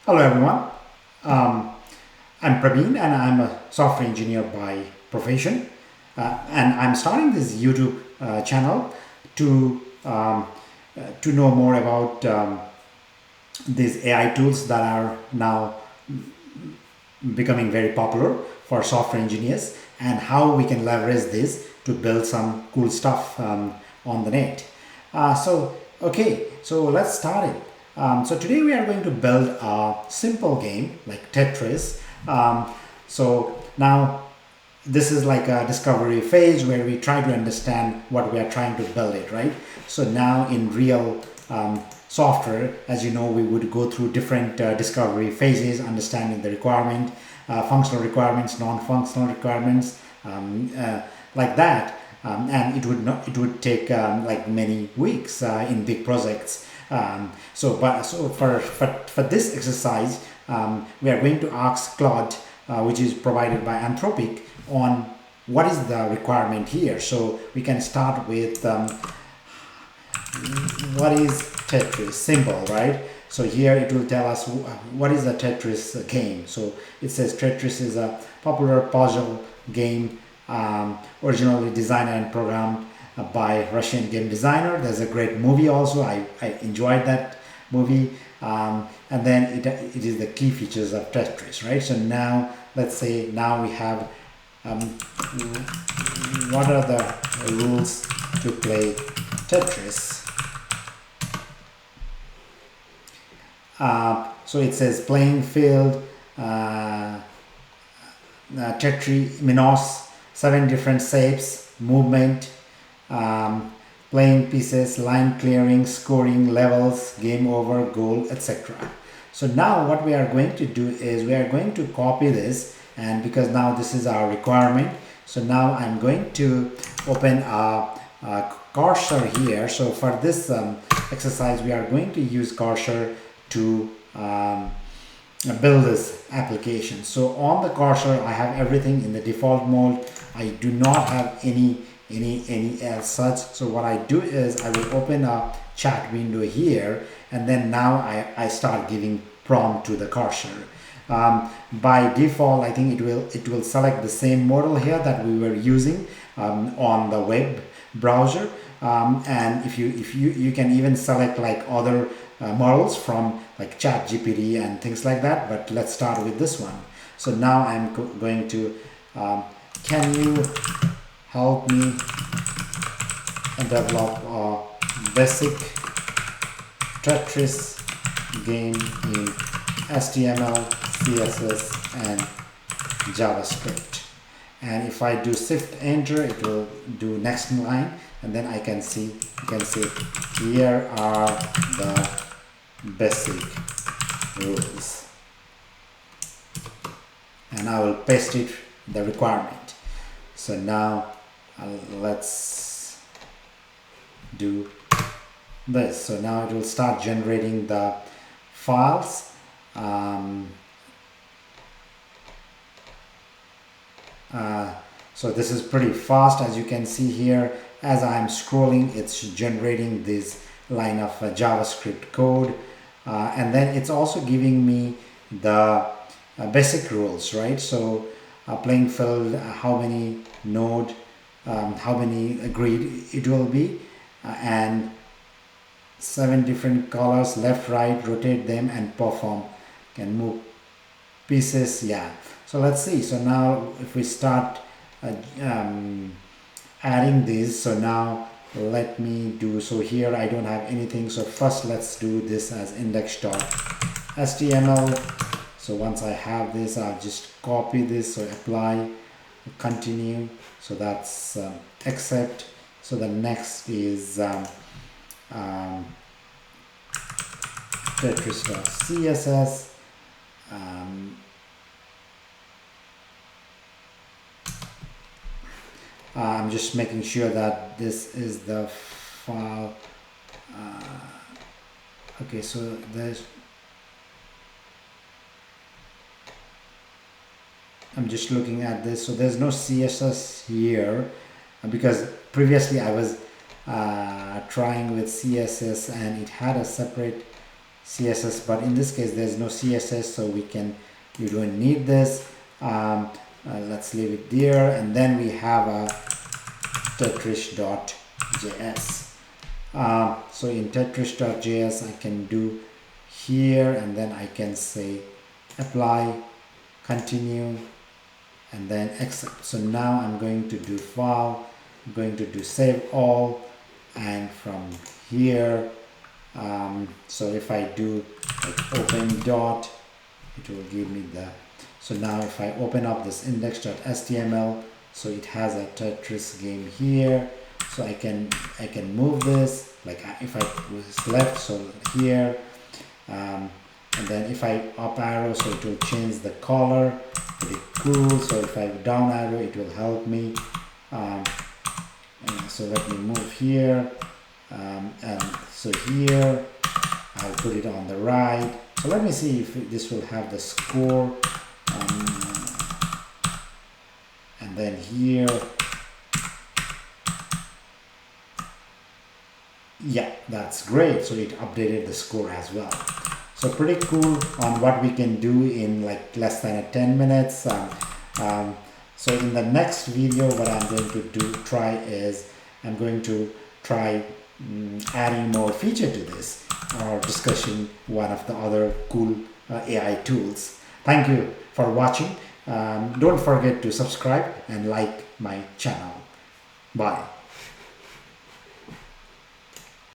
Hello everyone. Um, I'm Praveen and I'm a software engineer by profession. And I'm starting this YouTube channel to to know more about these AI tools that are now becoming very popular for software engineers and how we can leverage this to build some cool stuff on the net. So let's start it. So today we are going to build a simple game like Tetris. So now this is like a discovery phase where we try to understand what we are trying to build it, right? So now in real software, as you know, we would go through different discovery phases, understanding the requirement, functional requirements, non-functional requirements, like that. And it would take like many weeks in big projects. So for this exercise, we are going to ask Claude, which is provided by Anthropic, on what is the requirement here. So we can start with what is Tetris symbol, right? So here it will tell us what is a Tetris game. So it says Tetris is a popular puzzle game, originally designed and programmed by Russian game designer. There's a great movie also. I enjoyed that movie. And then it is the key features of Tetris, right? So now let's say now we have what are the rules to play Tetris. So it says playing field, Tetris, Minos, 7 different shapes, movement, playing pieces, line clearing, scoring, levels, game over, goal, etc. So now what we are going to do is we are going to copy this, and because now this is our requirement, so now I'm going to open a cursor here. So for this exercise we are going to use cursor to build this application. So on the cursor I have everything in the default mode. I do not have any else such. So what I do is I will open a chat window here, and then now I start giving prompt to the cursor. By default I think it will select the same model here that we were using on the web browser, and if you can even select like other models from like chat GPT and things like that, but let's start with this one. So now I'm going to can you help me develop a basic Tetris game in HTML, CSS and JavaScript. And if I do shift enter, it will do next line, and then I can see, you can see here are the basic rules, and I will paste it the requirement. So now let's do this. So now it will start generating the files. So this is pretty fast, as you can see here. As I'm scrolling, it's generating this line of JavaScript code, and then it's also giving me the basic rules, right? So playing field, how many node, how many grid it will be, and 7 different colors, left, right, rotate them and perform, can move pieces. Yeah, so let's see. So now if we start adding this, so now let me do, so here I don't have anything, so first let's do this as index.html. so once I have this, I'll just copy this, so apply, continue, so that's accept. So the next is Tetris.css. I'm just making sure that this is the file. Okay, so there's, I'm just looking at this, so there's no CSS here because previously I was trying with CSS and it had a separate CSS, but in this case there's no CSS, so you don't need this. Let's leave it there, and then we have a Tetris.js. So in Tetris.js I can do here, and then I can say apply, continue, and then accept. So now I'm going to do file, I'm going to do save all, and from here, so if I do like open dot, it will give me the, so now if I open up this index.html, so it has a Tetris game here, so I can move this, like if I was left, so here, and then if I up arrow, so it will change the color, pretty cool. So if I down arrow, it will help me. So let me move here, and so here I'll put it on the right. So let me see if this will have the score, and then here, yeah, that's great. So it updated the score as well. So pretty cool on what we can do in like less than 10 minutes. So in the next video, what I'm going to try is I'm going to try adding more feature to this, or discussing one of the other cool AI tools. Thank you for watching. Don't forget to subscribe and like my channel. Bye.